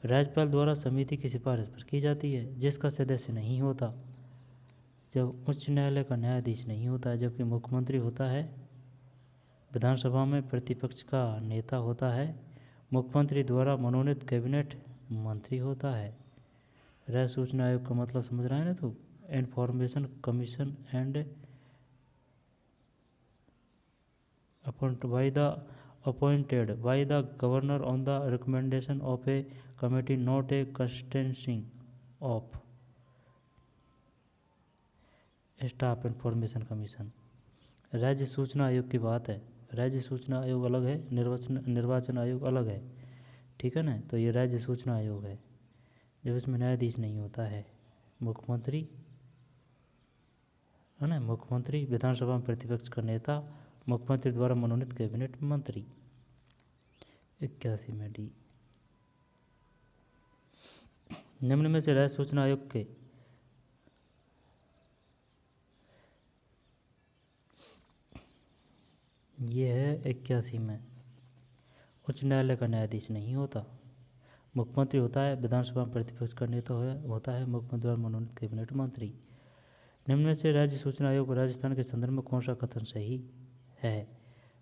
राज्यपाल द्वारा समिति की सिफारिश पर की जाती है, जिसका सदस्य नहीं होता। जब उच्च न्यायालय का न्यायाधीश नहीं होता, जबकि मुख्यमंत्री होता है, विधानसभा में प्रतिपक्ष का नेता होता है, मुख्यमंत्री द्वारा मनोनीत कैबिनेट मंत्री होता है। राज्य सूचना आयोग का मतलब समझ रहा है ना तू? Information commission and appointed by the governor on the recommendation of a committee not a consisting of staff information commission. राज्य सूचना आयोग की बात है, राज्य सूचना आयोग अलग है, निर्वाचन आयोग अलग है, ठीक है ना। तो ये राज्य सूचना आयोग है, जब इसमें न्यायाधीश नहीं होता है, मुख्यमंत्री है ना, मुख्यमंत्री, विधानसभा में प्रतिपक्ष का नेता, मुख्यमंत्री द्वारा मनोनीत कैबिनेट मंत्री। 81 में डी। निम्न में से राज्य सूचना आयोग के ये है 81 में उच्च न्यायालय का न्यायाधीश नहीं होता, मुख्यमंत्री होता है, विधानसभा में प्रतिपक्ष का नेता होता है, मुख्यमंत्री द्वारा मनोनीत कैबिनेट मंत्री। निम्न में से राज्य सूचना आयोग राजस्थान के संदर्भ में कौन सा कथन सही है?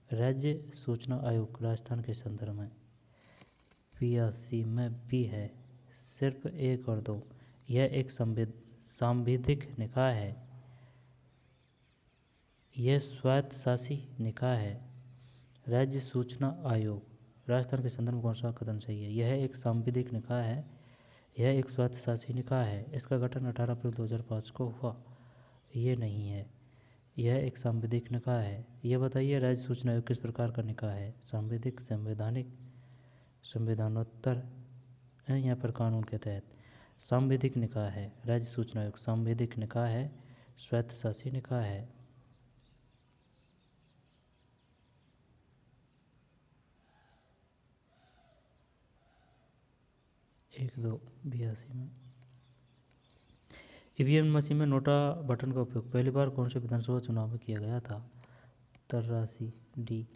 राज्य सूचना आयोग राजस्थान के संदर्भ में 82 में बी है, सिर्फ 1 और 2। यह एक सांविधिक निकाय है, यह स्वायत्तशासी निकाय है। राज्य सूचना आयोग राजस्थान के संदर्भ में कौन सा कथन सही है? यह एक सांविधिक निकाय है, यह एक स्वायत्तशासी निकाय है, इसका गठन 18 अप्रैल 2005 को हुआ। ये नहीं है, यह एक सांविधिक निकाय है। यह बताइए राज्य सूचना आयोग किस प्रकार का निकाय है? सांविधिक, संवैधानिक, संविधानोत्तर है, यहाँ पर कानून के तहत सांविधिक निकाय है। राज्य सूचना आयोग सांविधिक निकाय है, स्वायत्तशासी निकाय है। 1-2-82 में ईवीएम मशीन में नोटा बटन का उपयोग पहली बार कौन से विधानसभा चुनाव में किया गया था? 83 डी।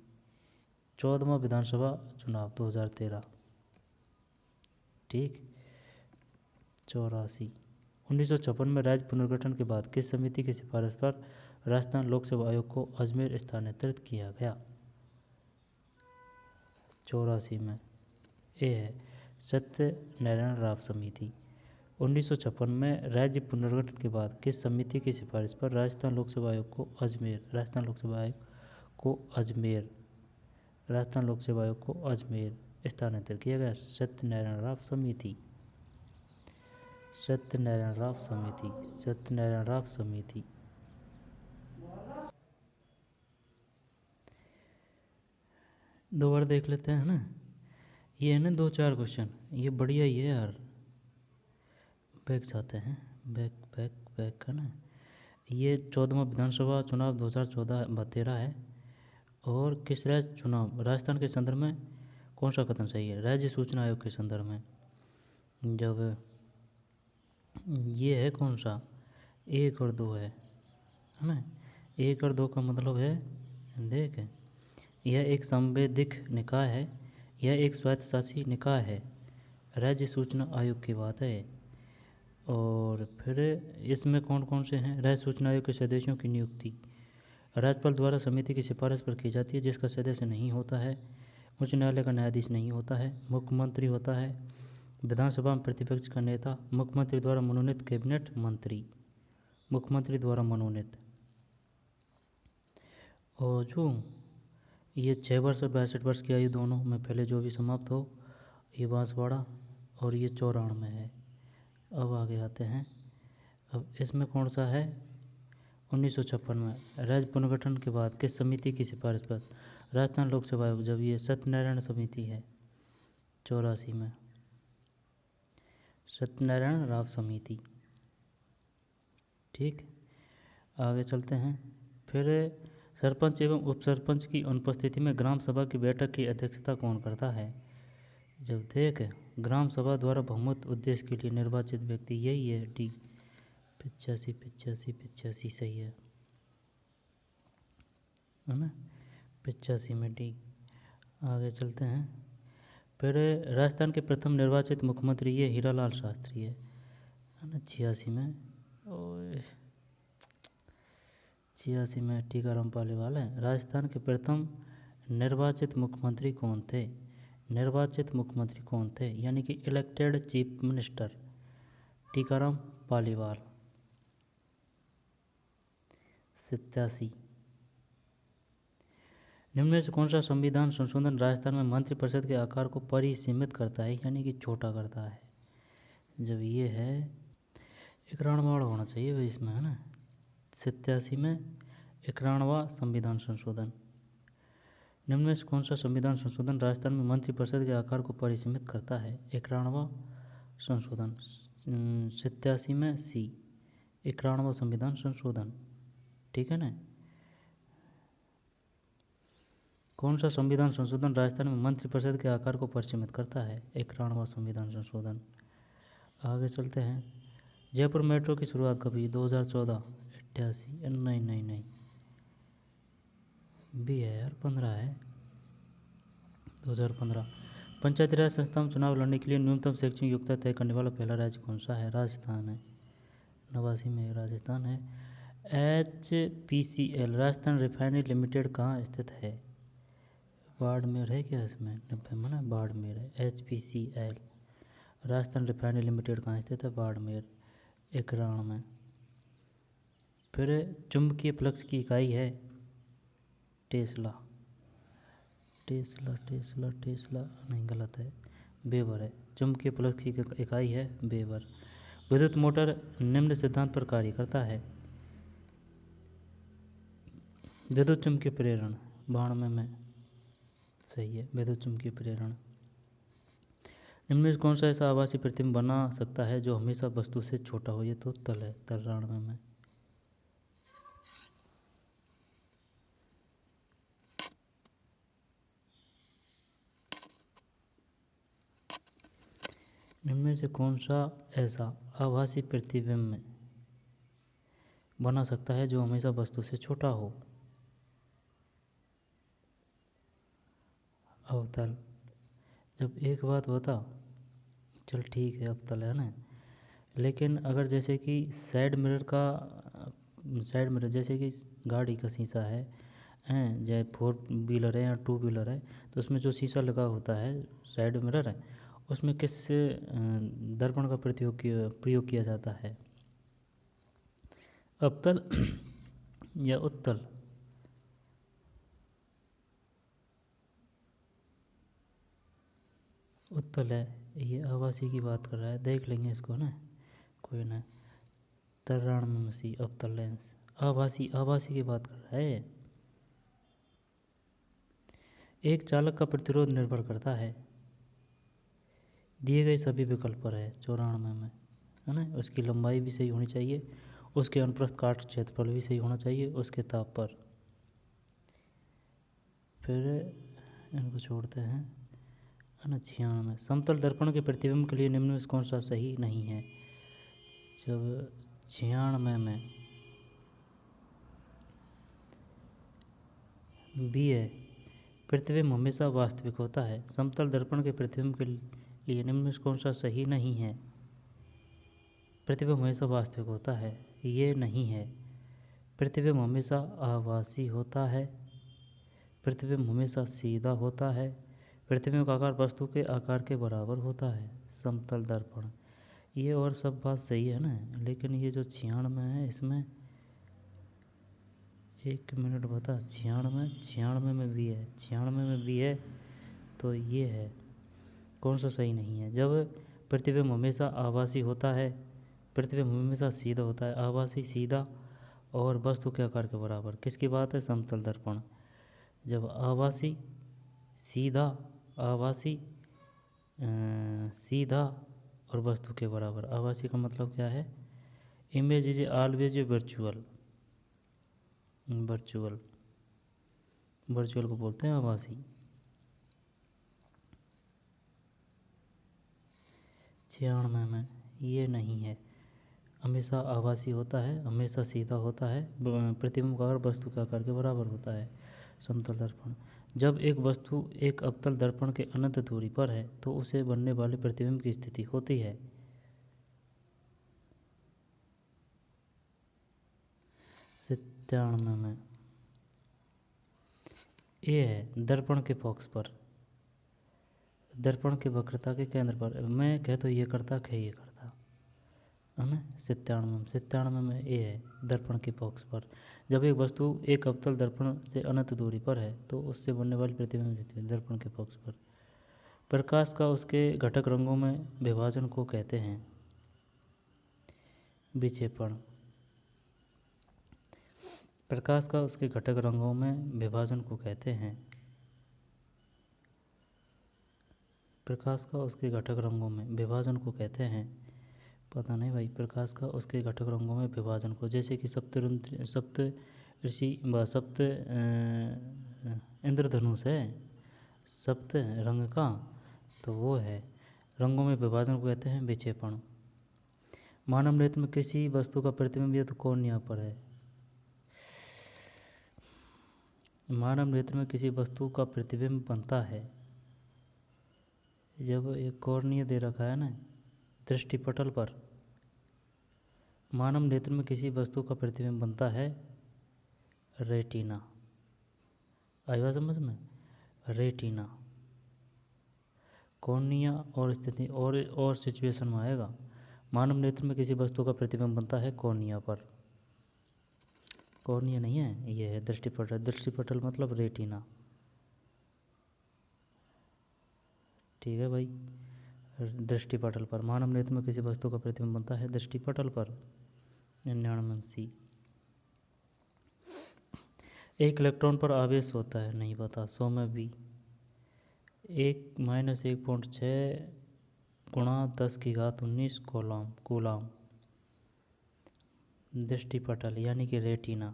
14वां विधानसभा चुनाव 2013। ठीक। 84 1956 में राज्य पुनर्गठन के बाद किस समिति की सिफारिश पर राजस्थान लोक सेवा आयोग को अजमेर स्थानांतरित किया गया? 84 में ए है सत्यनारायण राव समिति। 1956 में राज्य पुनर्गठन के बाद किस समिति की सिफारिश पर राजस्थान लोक सेवा आयोग को अजमेर स्थानांतरित किया गया? सत्यनारायण राव समिति। दो बार देख लेते हैं ना, ये है ना 2-4 क्वेश्चन, ये बढ़िया ही है यार। बैक जाते हैं, बैक है ना। ये 14वां विधानसभा चुनाव 2013 है। और किस राज्य चुनाव राजस्थान के संदर्भ में कौन सा कथन सही है? राज्य सूचना आयोग के संदर्भ में जब ये है कौन सा 1 और 2 है ना। 1 और 2 का मतलब है, देख, यह एक संवैधानिक निकाय है, यह एक स्वायत्तशासी निकाय है। राज्य सूचना आयोग की बात है। और फिर इसमें कौन कौन से हैं? राज्य सूचना आयोग के सदस्यों की नियुक्ति राज्यपाल द्वारा समिति की सिफारिश पर की जाती है, जिसका सदस्य नहीं होता है, उच्च न्यायालय का न्यायाधीश नहीं होता है, मुख्यमंत्री होता है, विधानसभा में प्रतिपक्ष का नेता, मुख्यमंत्री द्वारा मनोनीत कैबिनेट मंत्री, मुख्यमंत्री द्वारा मनोनीत। और जो ये 6 वर्ष और 62 वर्ष की आयु दोनों में पहले जो भी समाप्त हो, ये बांसवाड़ा, और ये 94 में है। अब आगे आते हैं, अब इसमें कौन सा है? 1956 में राज्य पुनर्गठन के बाद किस समिति की सिफारिश पर राजस्थान लोक सेवा आयोग, जब ये सत्यनारायण समिति है। 84 में सत्यनारायण राव समिति। ठीक, आगे चलते हैं। फिर सरपंच एवं उप सरपंच की अनुपस्थिति में ग्राम सभा की बैठक की अध्यक्षता कौन करता है? जब देख, ग्राम सभा द्वारा बहुमत उद्देश्य के लिए निर्वाचित व्यक्ति, यही है डी। 85 सही है ना? 85 में डी। आगे चलते हैं। फिर राजस्थान के प्रथम निर्वाचित मुख्यमंत्री ये हीरालाल शास्त्री है ना? 86 में। और 86 में टीकाराम पालीवाल है। राजस्थान के प्रथम निर्वाचित मुख्यमंत्री कौन थे? निर्वाचित मुख्यमंत्री कौन थे, यानी कि elected chief minister? Tikaram Paliwal. 87। निम्न में से कौन सा संविधान संशोधन राजस्थान में मंत्रिपरिषद के आकार को परिसीमित करता है, यानी कि छोटा करता है? जब ये है 91वां होना चाहिए भाई इसमें, है ना? 87 में 91वां संविधान संशोधन। निम्न में से कौन सा संविधान संशोधन राजस्थान में मंत्रिपरिषद के आकार को परिसीमित करता है? 91वां संशोधन। 87 में सी, 91वां संविधान संशोधन। ठीक है ना? कौन सा संविधान संशोधन राजस्थान में मंत्रिपरिषद के आकार को परिसीमित करता है? 91वां संविधान संशोधन। आगे चलते हैं। जयपुर मेट्रो की शुरुआत कब हुई? 2014। 88। नहीं भी है यार, 15 है। 2015। पंचायती राज संस्था में चुनाव लड़ने के लिए न्यूनतम शैक्षणिक योग्यता तय करने वाला पहला राज्य कौन सा है? राजस्थान है। 89 में राजस्थान है। HPCL राजस्थान रिफाइनरी लिमिटेड कहाँ स्थित है? बाड़मेर है क्या इसमें? 90 में ना, बाड़मेर है। HPCL राजस्थान रिफाइनरी लिमिटेड कहाँ स्थित है? बाड़मेर। 91 में। फिर चुंबकीय फ्लक्स की इकाई है टेस्ला। नहीं, गलत है, वेबर है। चुंबकीय फ्लक्स की इकाई है वेबर। विद्युत मोटर निम्न सिद्धांत पर कार्य करता है। विद्युत चुंबकीय प्रेरण। 92 में सही है, विद्युत चुंबकीय प्रेरण। निम्न में कौन सा ऐसा आभासी प्रतिबिंब बना सकता है जो हमेशा वस्तु से छोटा हो? ये तो तल है। 93 में। निम्न में से कौन सा ऐसा आभासी प्रतिबिंब बना सकता है जो हमेशा वस्तु से छोटा हो? अवतल। जब एक बात बता, चल ठीक है, अवतल है ना। लेकिन अगर जैसे कि साइड मिरर जैसे कि गाड़ी का शीशा है, चाहे 4 व्हीलर है या 2 व्हीलर है, तो उसमें जो शीशा लगा होता है, साइड मिरर है, उसमें किस दर्पण का प्रयोग किया जाता है? अवतल या उत्तल? उत्तल है। ये आभासी की बात कर रहा है, देख लेंगे इसको ना, कोई ना। 93 में सी, अवतल लेंस। आभासी की बात कर रहा है। एक चालक का प्रतिरोध निर्भर करता है दिए गए सभी विकल्प पर है। 94 में, है ना। उसकी लंबाई भी सही होनी चाहिए, उसके अनुप्रस्थ काट क्षेत्रफल भी सही होना चाहिए, उसके ताप पर। फिर इनको छोड़ते हैं, है ना। 96 में समतल दर्पण के प्रतिबिंब के लिए निम्न में से कौन सा सही नहीं है? जब 96 में बी है, प्रतिबिंब हमेशा वास्तविक होता है। समतल दर्पण के प्रतिबिंब के लिए निम्न में से कौन सा सही नहीं है? प्रतिबिंब हमेशा वास्तविक होता है, ये नहीं है। प्रतिबिंब हमेशा आभासी होता है। प्रतिबिंब हमेशा सीधा होता है। प्रतिबिंब का आकार वस्तु के आकार के बराबर होता है। समतल दर्पण। ये और सब बात सही है ना, लेकिन ये जो 96 है इसमें 1 मिनट बता, 96 में भी है, 96 में भी है, तो ये है कौन सा सही नहीं है। जब प्रतिबिंब हमेशा आभासी होता है, प्रतिबिंब हमेशा सीधा होता है, आभासी सीधा और वस्तु के आकार के बराबर। किसकी बात है? समतल दर्पण। जब आभासी सीधा, आभासी सीधा और वस्तु के बराबर। आभासी का मतलब क्या है? Image is always virtual, virtual, virtual को बोलते हैं आभासी। 96 में ये नहीं है, हमेशा आभासी होता है, हमेशा सीधा होता है, प्रतिबिंब का आकार वस्तु के आकार के बराबर होता है। समतल दर्पण। जब एक वस्तु एक अवतल दर्पण के अनंत दूरी पर है तो उसे बनने वाले प्रतिबिंब की स्थिति होती है। 97 में ये है दर्पण के पक्ष पर, दर्पण के वक्रता के केंद्र पर। मैं कह तो ये करता, कह ये करता है ना। 97 में ये है दर्पण के पक्ष पर। जब एक वस्तु एक अवतल दर्पण से अनंत दूरी पर है तो उससे बनने वाली प्रतिबिंब स्थिति है दर्पण के पक्ष पर। प्रकाश का उसके घटक रंगों में विभाजन को कहते हैं विक्षेपण। प्रकाश का उसके घटक रंगों में विभाजन को कहते हैं, प्रकाश का उसके घटक रंगों में विभाजन को कहते हैं। पता नहीं भाई, प्रकाश का उसके घटक रंगों में विभाजन को, जैसे कि सप्त ऋषि व सप्त इंद्रधनुष है सप्त रंग का, तो वो है रंगों में विभाजन को कहते हैं विक्षेपण। मानव नेत्र में किसी वस्तु का प्रतिबिंब, ये तो कौन यहाँ पर है, मानव नेत्र में किसी वस्तु का प्रतिबिंब बनता है जब एक कॉर्निया दे रखा है ना दृष्टिपटल पर। मानव नेत्र में किसी वस्तु का प्रतिबिंब बनता है रेटिना। आया समझ में? रेटिना कॉर्निया और स्थिति और सिचुएशन में आएगा। मानव नेत्र में किसी वस्तु का प्रतिबिंब बनता है कॉर्निया पर। कॉर्निया नहीं है, ये है दृष्टिपटल। दृष्टिपटल मतलब रेटिना। ठीक है भाई, दृष्टिपटल पर मानव नेत्र में किसी वस्तु का प्रतिबिंब बनता है दृष्टिपटल पर। 99 एक इलेक्ट्रॉन पर आवेश होता है, नहीं पता। 100 में भी 1-1.6 × 10⁻19 कूलाम। दृष्टिपटल यानी कि रेटिना।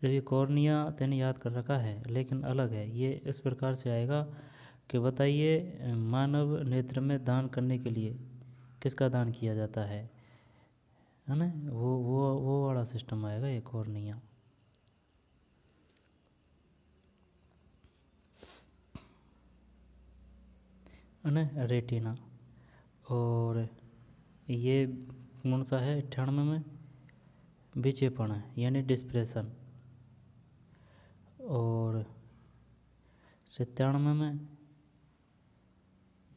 जब ये कॉर्निया तेने याद कर रखा है लेकिन अलग है, ये इस प्रकार से आएगा कि बताइए मानव नेत्र में दान करने के लिए किसका दान किया जाता है ना। वो वाला सिस्टम आएगा ये कॉर्निया। है ना रेटिना। और ये कौन सा है? 98 में विक्षेपण है यानी डिस्प्रेशन। और 97 में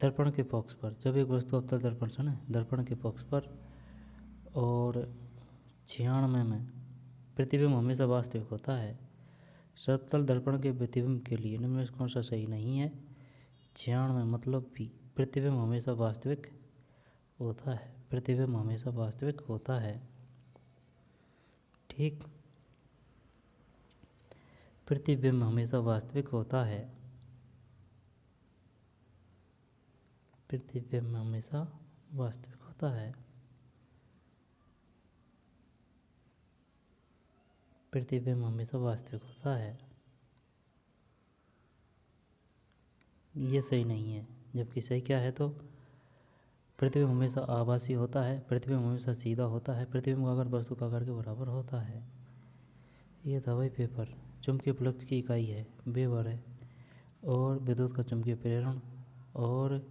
दर्पण के पक्ष पर, जब एक वस्तु अवतल दर्पण से ना दर्पण के पक्ष पर। और 96 में प्रतिबिंब हमेशा वास्तविक होता है। समतल दर्पण के प्रतिबिंब के लिए इनमें से कौन सा सही नहीं है? 96 मतलब भी प्रतिबिंब हमेशा वास्तविक होता है, प्रतिबिंब हमेशा वास्तविक होता है। ठीक, प्रतिबिंब हमेशा वास्तविक होता है, प्रतिबिंब हमेशा वास्तविक होता है, प्रतिबिंब हमेशा वास्तविक होता है। ये सही नहीं है, जबकि सही क्या है? तो प्रतिबिंब हमेशा आभासी होता है, प्रतिबिंब हमेशा सीधा होता है, प्रतिबिंब का आकार वस्तु का आकार के बराबर होता है। ये था भाई पेपर। चुंबकीय फ्लक्स की इकाई है वेबर है, और विद्युत का चुंबकीय प्रेरण, और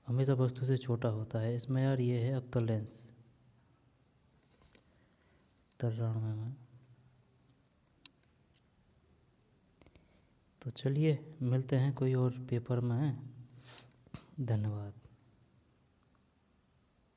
हमेशा वस्तु से छोटा होता है। इसमें यार ये है अवतल लेंस। 93 में। तो चलिए मिलते हैं कोई और पेपर में। धन्यवाद।